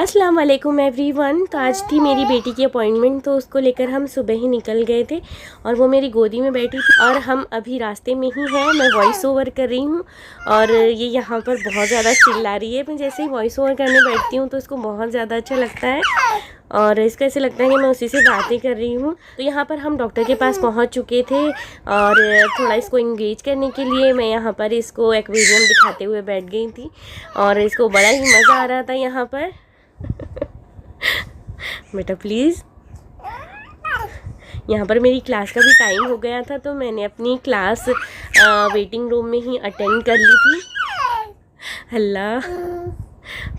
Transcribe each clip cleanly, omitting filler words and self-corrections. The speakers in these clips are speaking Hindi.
अस्सलाम वालेकुम एवरीवन। तो आज थी मेरी बेटी की अपॉइंटमेंट, तो उसको लेकर हम सुबह ही निकल गए थे और वो मेरी गोदी में बैठी थी और हम अभी रास्ते में ही हैं। मैं वॉइस ओवर कर रही हूँ और ये यहाँ पर बहुत ज़्यादा चिल्ला रही है। मैं जैसे ही वॉइस ओवर करने बैठती हूँ तो इसको बहुत ज़्यादा अच्छा लगता है और इसको ऐसे लगता है कि मैं उसी से बातें कर रही हूँ। तो यहाँ पर हम डॉक्टर के पास पहुँच चुके थे और थोड़ा इसको इंगेज करने के लिए मैं यहाँ पर इसको एक्वेरियम दिखाते हुए बैठ गई थी और इसको बड़ा ही मज़ा आ रहा था यहाँ पर। बेटा प्लीज़। यहाँ पर मेरी क्लास का भी टाइम हो गया था तो मैंने अपनी क्लास वेटिंग रूम में ही अटेंड कर ली थी। अल्लाह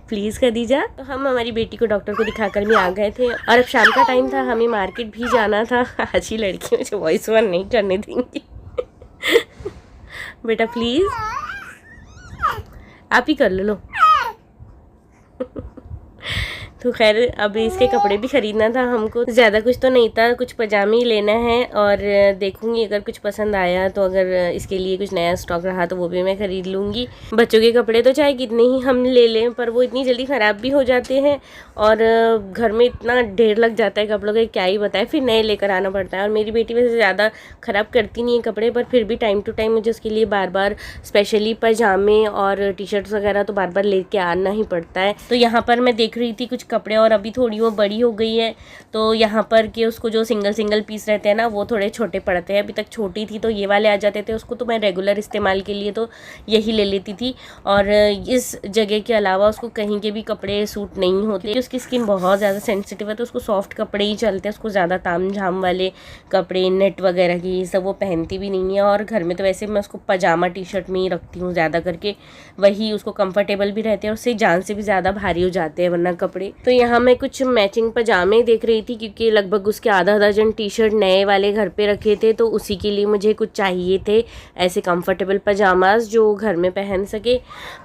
प्लीज़ खदीजा। तो हम हमारी बेटी को डॉक्टर को दिखाकर भी आ गए थे और अब शाम का टाइम था, हमें मार्केट भी जाना था। आज ही लड़की मुझे वॉइस ओवर नहीं करने देंगी। बेटा प्लीज़ आप ही कर लो। तो खैर अब इसके कपड़े भी ख़रीदना था हमको, ज़्यादा कुछ तो नहीं था, कुछ पजामे ही लेना है और देखूंगी अगर कुछ पसंद आया तो अगर इसके लिए कुछ नया स्टॉक रहा तो वो भी मैं ख़रीद लूँगी। बच्चों के कपड़े तो चाहे कितने ही हम ले लें पर वो इतनी जल्दी ख़राब भी हो जाते हैं और घर में इतना ढेर लग जाता है कपड़ों का, क्या ही बताए, फिर नए लेकर आना पड़ता है। और मेरी बेटी वैसे ज़्यादा ख़राब करती नहीं है कपड़े, पर फिर भी टाइम टू टाइम मुझे उसके लिए बार बार स्पेशली पजामे और टी शर्ट्स वगैरह तो बार बार लेके आना ही पड़ता है। तो यहाँ पर मैं देख रही थी कुछ कपड़े और अभी थोड़ी वो बड़ी हो गई है तो यहाँ पर कि उसको जो सिंगल पीस रहते हैं ना वो थोड़े छोटे पड़ते हैं। अभी तक छोटी थी तो ये वाले आ जाते थे, उसको तो मैं रेगुलर इस्तेमाल के लिए तो यही ले लेती थी। और इस जगह के अलावा उसको कहीं के भी कपड़े सूट नहीं होते, उसकी स्किन बहुत ज़्यादा सेंसिटिव है तो उसको सॉफ्ट कपड़े ही चलते हैं। उसको ज़्यादा ताम झाम वाले कपड़े नेट वगैरह की ये सब वो पहनती भी नहीं है। और घर में तो वैसे मैं उसको पजामा टी शर्ट में ही रखती हूँ ज़्यादा करके, वही उसको कंफर्टेबल भी रहते हैं और उससे जान से भी ज़्यादा भारी हो जाते हैं वरना कपड़े। तो यहाँ मैं कुछ मैचिंग पजामे देख रही थी क्योंकि लगभग उसके आधा दर्जन टी शर्ट नए वाले घर पे रखे थे तो उसी के लिए मुझे कुछ चाहिए थे ऐसे कंफर्टेबल पजामाज जो घर में पहन सके।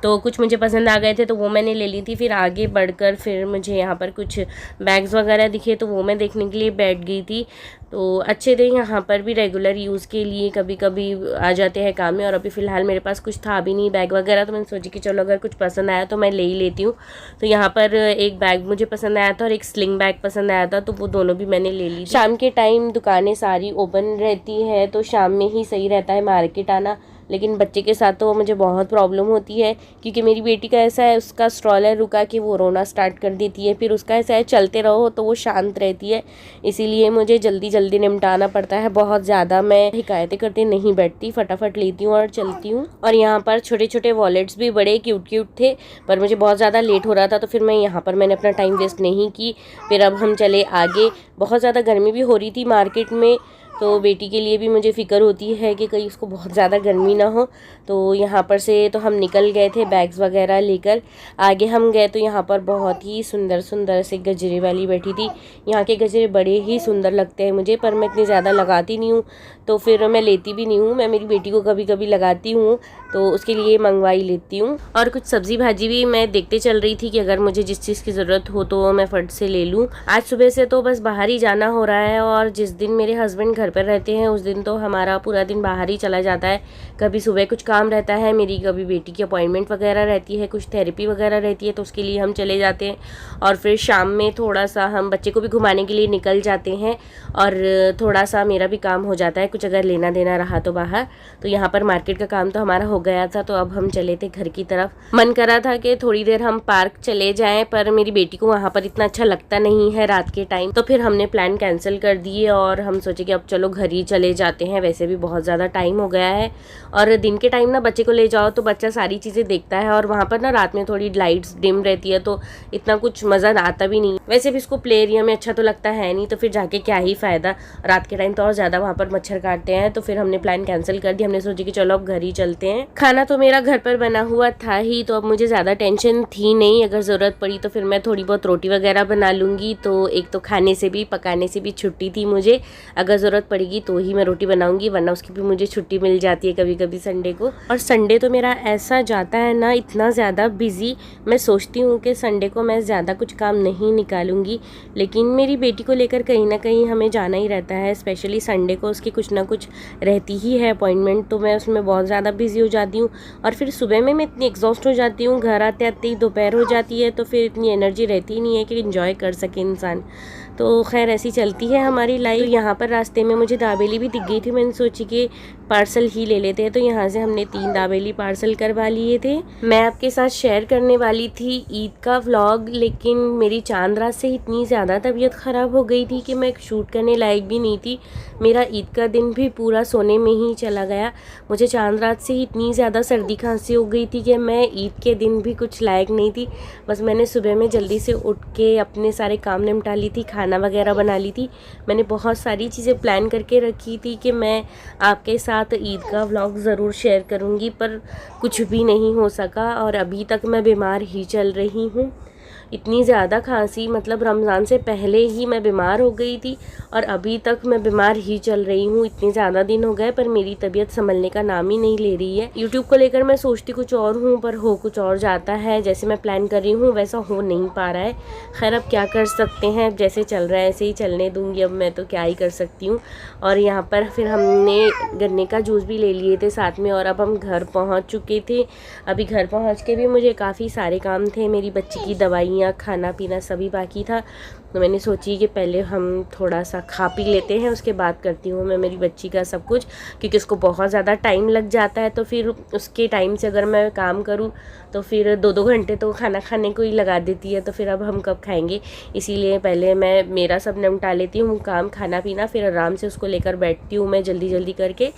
तो कुछ मुझे पसंद आ गए थे तो वो मैंने ले ली थी। फिर आगे बढ़कर फिर मुझे यहाँ पर कुछ बैग्स वगैरह दिखे तो वो मैं देखने के लिए बैठ गई थी। तो अच्छे थे यहाँ पर भी, रेगुलर यूज़ के लिए कभी कभी आ जाते हैं काम में। और अभी फ़िलहाल मेरे पास कुछ था भी नहीं बैग वगैरह तो मैंने सोची कि चलो अगर कुछ पसंद आया तो मैं ले ही लेती हूँ। तो यहाँ पर एक बैग मुझे पसंद आया था और एक स्लिंग बैग पसंद आया था तो वो दोनों भी मैंने ले ली। शाम के टाइम दुकानें सारी ओपन रहती है तो शाम में ही सही रहता है मार्केट आना, लेकिन बच्चे के साथ तो मुझे बहुत प्रॉब्लम होती है क्योंकि मेरी बेटी का ऐसा है, उसका स्ट्रॉलर रुका कि वो रोना स्टार्ट कर देती है। फिर उसका ऐसा है चलते रहो तो वो शांत रहती है, इसीलिए मुझे जल्दी जल्दी निपटाना पड़ता है। बहुत ज़्यादा मैं हिकायतें करते नहीं बैठती, फटाफट लेती हूँ और चलती हूँ। और यहाँ पर छोटे छोटे वॉलेट्स भी बड़े क्यूट थे पर मुझे बहुत ज़्यादा लेट हो रहा था तो फिर मैं यहाँ पर मैंने अपना टाइम वेस्ट नहीं की। फिर अब हम चले आगे। बहुत ज़्यादा गर्मी भी हो रही थी मार्केट में तो बेटी के लिए भी मुझे फ़िक्र होती है कि कहीं उसको बहुत ज़्यादा गर्मी ना हो। तो यहाँ पर से तो हम निकल गए थे बैग्स वगैरह लेकर। आगे हम गए तो यहाँ पर बहुत ही सुंदर सुंदर से गजरे वाली बैठी थी। यहाँ के गजरे बड़े ही सुंदर लगते हैं मुझे पर मैं इतनी ज़्यादा लगाती नहीं हूँ तो फिर मैं लेती भी नहीं हूँ। मैं मेरी बेटी को कभी कभी लगाती हूँ तो उसके लिए मंगवा ही लेती हूँ। और कुछ सब्ज़ी भाजी भी मैं देखते चल रही थी कि अगर मुझे जिस चीज़ की ज़रूरत हो तो मैं फट से ले लूँ। आज सुबह से तो बस बाहर ही जाना हो रहा है और जिस दिन मेरे हस्बैंड घर पर रहते हैं उस दिन तो हमारा पूरा दिन बाहर ही चला जाता है। कभी सुबह कुछ काम रहता है मेरी, कभी बेटी की अपॉइंटमेंट वगैरह रहती है, कुछ थेरेपी वगैरह रहती है तो उसके लिए हम चले जाते हैं। और फिर शाम में थोड़ा सा हम बच्चे को भी घुमाने के लिए निकल जाते हैं और थोड़ा सा मेरा भी काम हो जाता है कुछ अगर लेना देना रहा तो बाहर। तो यहाँ पर मार्केट का काम तो हमारा हो गया था तो अब हम चले थे घर की तरफ। मन करा था कि थोड़ी देर हम पार्क चले जाएं पर मेरी बेटी को वहाँ पर इतना अच्छा लगता नहीं है रात के टाइम तो फिर हमने प्लान कैंसिल कर दिए और हम सोचे कि अब चलो घर ही चले जाते हैं। वैसे भी बहुत ज़्यादा टाइम हो गया है और दिन के टाइम ना बच्चे को ले जाओ तो बच्चा सारी चीज़ें देखता है और वहाँ पर ना रात में थोड़ी लाइट्स डिम रहती है तो इतना कुछ मज़ा आता भी नहीं। वैसे भी इसको प्ले एरिया में अच्छा तो लगता है नहीं तो फिर जाके क्या ही फ़ायदा, रात के टाइम तो और ज़्यादा वहाँ पर मच्छर काटते हैं। तो फिर हमने प्लान कैंसिल कर दिया। हमने सोचा कि चलो अब घर ही चलते हैं। खाना तो मेरा घर पर बना हुआ था ही तो अब मुझे ज़्यादा टेंशन थी नहीं, अगर ज़रूरत पड़ी तो फिर मैं थोड़ी बहुत रोटी वगैरह बना लूँगी। तो एक तो खाने से भी पकाने से भी छुट्टी थी मुझे, अगर ज़रूरत पड़ेगी तो ही मैं रोटी बनाऊँगी वरना उसकी भी मुझे छुट्टी मिल जाती है कभी कभी संडे को। और संडे तो मेरा ऐसा जाता है ना इतना ज़्यादा बिजी, मैं सोचती हूँ कि संडे को मैं ज़्यादा कुछ काम नहीं निकालूंगी लेकिन मेरी बेटी को लेकर कहीं ना कहीं हमें जाना ही रहता है। स्पेशली संडे को उसकी कुछ ना कुछ रहती ही है अपॉइंटमेंट तो मैं उसमें बहुत ज़्यादा बिजी हो जाती हूँ और फिर सुबह में मैं इतनी एग्जॉस्ट हो जाती हूँ, घर आते आते ही दोपहर हो जाती है, तो फिर इतनी एनर्जी रहती ही नहीं है कि इंजॉय कर सके इंसान। तो खैर ऐसी चलती है हमारी लाइफ। तो यहाँ पर रास्ते में मुझे दाबेली भी दिख गई थी, मैंने सोची कि पार्सल ही ले लेते हैं, तो यहाँ से हमने 3 दाबेली पार्सल करवा लिए थे। मैं आपके साथ शेयर करने वाली थी ईद का व्लॉग, लेकिन मेरी चांद रात से इतनी ज़्यादा तबीयत ख़राब हो गई थी कि मैं शूट करने लायक भी नहीं थी। मेरा ईद का दिन भी पूरा सोने में ही चला गया। मुझे चांद रात से इतनी ज़्यादा सर्दी खांसी हो गई थी कि मैं ईद के दिन भी कुछ लायक नहीं थी। बस मैंने सुबह में जल्दी से उठ के अपने सारे काम निपटा ली थी, खाना वगैरह बना ली थी। मैंने बहुत सारी चीज़ें प्लान करके रखी थी कि मैं आपके साथ ईद का व्लॉग ज़रूर शेयर करूँगी, पर कुछ भी नहीं हो सका और अभी तक मैं बीमार ही चल रही हूँ। इतनी ज़्यादा खांसी, मतलब रमज़ान से पहले ही मैं बीमार हो गई थी और अभी तक मैं बीमार ही चल रही हूँ। इतने ज़्यादा दिन हो गए पर मेरी तबीयत संभलने का नाम ही नहीं ले रही है। यूट्यूब को लेकर मैं सोचती कुछ और हूँ पर हो कुछ और जाता है। जैसे मैं प्लान कर रही हूँ वैसा हो नहीं पा रहा है। खैर अब क्या कर सकते हैं, जैसे चल रहा है ऐसे ही चलने दूँगी, अब मैं तो क्या ही कर सकती हूँ। और यहाँ पर फिर हमने गन्ने का जूस भी ले लिए थे साथ में और अब हम घर पहुँच चुके थे। अभी घर पहुँच के भी मुझे काफ़ी सारे काम थे, मेरी बच्ची की दवाइयाँ, खाना पीना सभी बाकी था। तो मैंने सोची कि पहले हम थोड़ा सा खा पी लेते हैं, उसके बाद करती हूँ मैं मेरी बच्ची का सब कुछ, क्योंकि उसको बहुत ज़्यादा टाइम लग जाता है। तो फिर उसके टाइम से अगर मैं काम करूँ तो फिर 2-2 घंटे तो खाना खाने को ही लगा देती है। तो फिर अब हम कब खाएंगे, इसीलिए पहले मैं मेरा सब निपटा लेती हूँ, काम खाना पीना, फिर आराम से उसको लेकर बैठती हूँ मैं जल्दी जल्दी करके।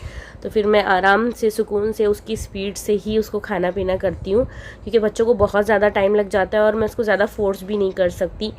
तो फिर मैं आराम से सुकून से उसकी स्पीड से ही उसको खाना पीना करती हूँ, क्योंकि बच्चों को बहुत ज़्यादा टाइम लग जाता है और मैं उसको ज़्यादा फोर्स भी नहीं कर सकती।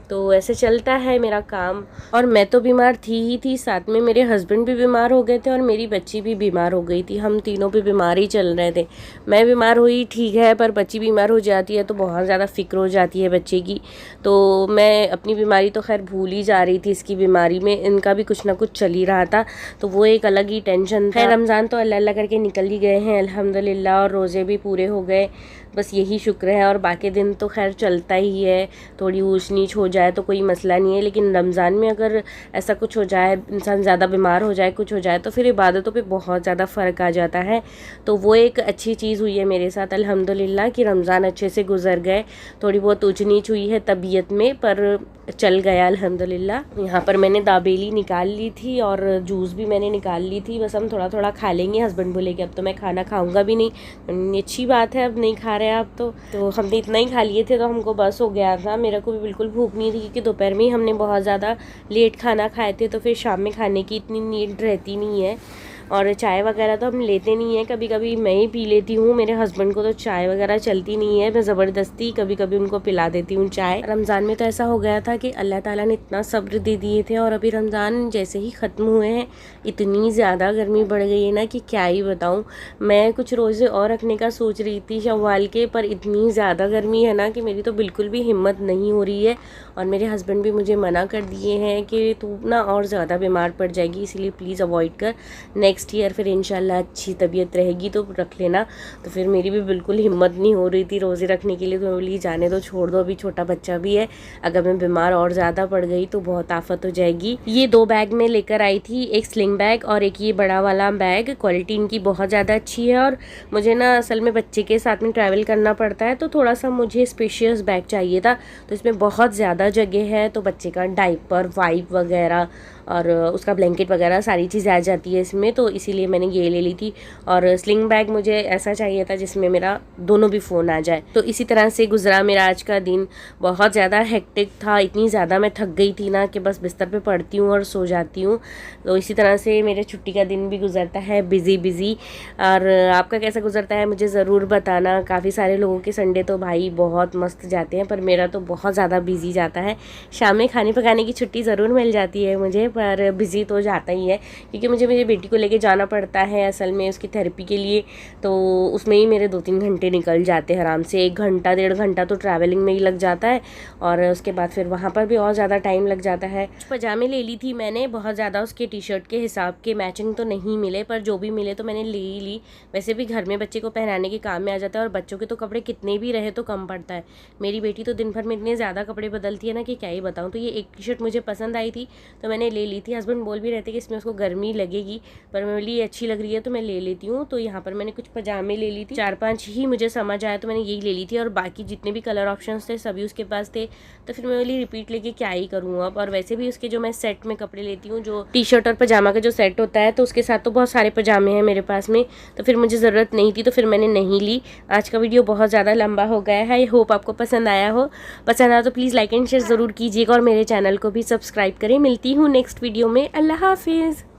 तो ऐसे चलता है मेरा काम। और मैं तो बीमार थी ही थी, साथ में मेरे हस्बैंड भी बीमार हो गए थे और मेरी बच्ची भी बीमार हो गई थी। हम तीनों भी बीमार ही चल रहे थे। मैं बीमार हुई ठीक है, पर बच्ची बीमार हो जाती है तो बहुत ज़्यादा फ़िक्र हो जाती है बच्चे की। तो मैं अपनी बीमारी तो खैर भूल ही जा रही थी, इसकी बीमारी में इनका भी कुछ ना कुछ चल ही रहा था, तो वो एक अलग ही टेंशन था। रमज़ान तो अल्लाह अल्लाह करके निकल ही गए हैं अल्हम्दुलिल्लाह, और रोज़े भी पूरे हो गए, बस यही शुक्र है। और बाकी दिन तो खैर चलता ही है, थोड़ी ऊंच नीच हो जाए तो कोई मसला नहीं है, लेकिन रमज़ान में अगर ऐसा कुछ हो जाए, इंसान ज़्यादा बीमार हो जाए, कुछ हो जाए, तो फिर इबादतों पे बहुत ज़्यादा फ़र्क आ जाता है। तो वो एक अच्छी चीज़ हुई है मेरे साथ अल्हम्दुलिल्लाह कि रमज़ान अच्छे से गुजर गए। थोड़ी बहुत ऊंच नीच हुई है तबीयत में, पर चल गया अल्हम्दुलिल्लाह। यहाँ पर मैंने दाबेली निकाल ली थी और जूस भी मैंने निकाल ली थी, बस हम थोड़ा थोड़ा खा लेंगे। हस्बैंड बोले कि अब तो मैं खाना खाऊंगा भी नहीं। अच्छी बात है, अब नहीं खा रहे आप तो हमने इतना ही खा लिए थे तो हमको बस हो गया था। मेरे को भी बिल्कुल भूख नहीं थी, क्योंकि दोपहर में ही हमने बहुत ज़्यादा लेट खाना खाए थे, तो फिर शाम में खाने की इतनी नीड रहती नहीं है। और चाय वगैरह तो हम लेते नहीं हैं, कभी कभी मैं ही पी लेती हूँ। मेरे हस्बैंड को तो चाय वगैरह चलती नहीं है, मैं ज़बरदस्ती कभी कभी उनको पिला देती हूँ चाय। रमज़ान में तो ऐसा हो गया था कि अल्लाह ताला ने इतना सब्र दे दिए थे, और अभी रमज़ान जैसे ही ख़त्म हुए हैं इतनी ज़्यादा गर्मी बढ़ गई है ना कि क्या ही बताऊँ। मैं कुछ रोज़े और रखने का सोच रही थी शव्वाल के, पर इतनी ज़्यादा गर्मी है ना कि मेरी तो बिल्कुल भी हिम्मत नहीं हो रही है। और मेरे हस्बैंड भी मुझे मना कर दिए हैं कि तू ना और ज़्यादा बीमार पड़ जाएगी, इसीलिए प्लीज़ अवॉइड कर। नेक्स्ट ईयर फिर इंशाल्लाह अच्छी तबीयत रहेगी तो रख लेना। तो फिर मेरी भी बिल्कुल हिम्मत नहीं हो रही थी रोज़े रखने के लिए, तो मैं बोली जाने दो, छोड़ दो, अभी छोटा बच्चा भी है, अगर मैं बीमार और ज़्यादा पड़ गई तो बहुत आफत हो जाएगी। ये 2 बैग में लेकर आई थी, एक स्लिंग बैग और एक ये बड़ा वाला बैग। क्वालिटी इनकी बहुत ज़्यादा अच्छी है, और मुझे ना असल में बच्चे के साथ में ट्रैवल करना पड़ता है, तो थोड़ा सा मुझे स्पेशियस बैग चाहिए था। तो इसमें बहुत ज़्यादा जगह है, तो बच्चे का डाइपर, वाइप वगैरह और उसका ब्लैंकेट वगैरह सारी चीज़ें आ जाती है इसमें, तो इसीलिए मैंने ये ले ली थी। और स्लिंग बैग मुझे ऐसा चाहिए था जिसमें मेरा दोनों भी फ़ोन आ जाए। तो इसी तरह से गुजरा मेरा आज का दिन। बहुत ज़्यादा हेक्टिक था, इतनी ज़्यादा मैं थक गई थी ना कि बस बिस्तर पे पड़ती हूँ और सो जाती हूँ। तो इसी तरह से मेरे छुट्टी का दिन भी गुजरता है बिज़ी। और आपका कैसा गुजरता है मुझे ज़रूर बताना। काफ़ी सारे लोगों के संडे तो भाई बहुत मस्त जाते हैं, पर मेरा तो बहुत ज़्यादा बिज़ी जाता है। शाम में खाने पकाने की छुट्टी ज़रूर मिल जाती है मुझे, पर बिज़ी तो जाता ही है, क्योंकि मुझे मेरी बेटी को लेके जाना पड़ता है असल में उसकी थेरेपी के लिए। तो उसमें ही मेरे 2-3 घंटे निकल जाते हैं आराम से, 1 घंटा 1.5 घंटा तो ट्रैवलिंग में ही लग जाता है, और उसके बाद फिर वहाँ पर भी और ज़्यादा टाइम लग जाता है। पजामे ले ली थी मैंने, बहुत ज़्यादा उसके टी शर्ट के हिसाब के मैचिंग तो नहीं मिले, पर जो भी मिले तो मैंने ले ही ली। वैसे भी घर में बच्चे को पहनाने के काम में आ जाता है, और बच्चों के तो कपड़े कितने भी रहे तो कम पड़ता है। मेरी बेटी तो दिन भर में इतने ज़्यादा कपड़े बदलती है ना कि क्या ही बताऊँ। तो ये एक टी शर्ट मुझे पसंद आई थी तो मैंने ले ली थी। हस्बैंड बोल भी रहते कि इसमें उसको गर्मी लगेगी, पर पर मैं बोली अच्छी लग रही है तो मैं ले लेती हूँ। तो यहाँ पर मैंने कुछ पजामे ले ली थी, 4-5 ही मुझे समझ आया तो मैंने यही ले ली थी, और बाकी जितने भी कलर ऑप्शंस थे सभी उसके पास थे। तो फिर मैं बोली रिपीट लेके क्या ही करूँ अब। और वैसे भी उसके जो मैं सेट में कपड़े लेती हूँ, जो टी शर्ट और पजामा का जो सेट होता है, तो उसके साथ तो बहुत सारे पजामे हैं मेरे पास में, तो फिर मुझे ज़रूरत नहीं थी, तो फिर मैंने नहीं ली। आज का वीडियो बहुत ज़्यादा लंबा हो गया है। आई होप आपको पसंद आया हो। पसंद आया तो प्लीज़ लाइक एंड शेयर ज़रूर कीजिएगा और मेरे चैनल को भी सब्सक्राइब करें। मिलती हूँ नेक्स्ट वीडियो में। अल्लाह हाफिज़।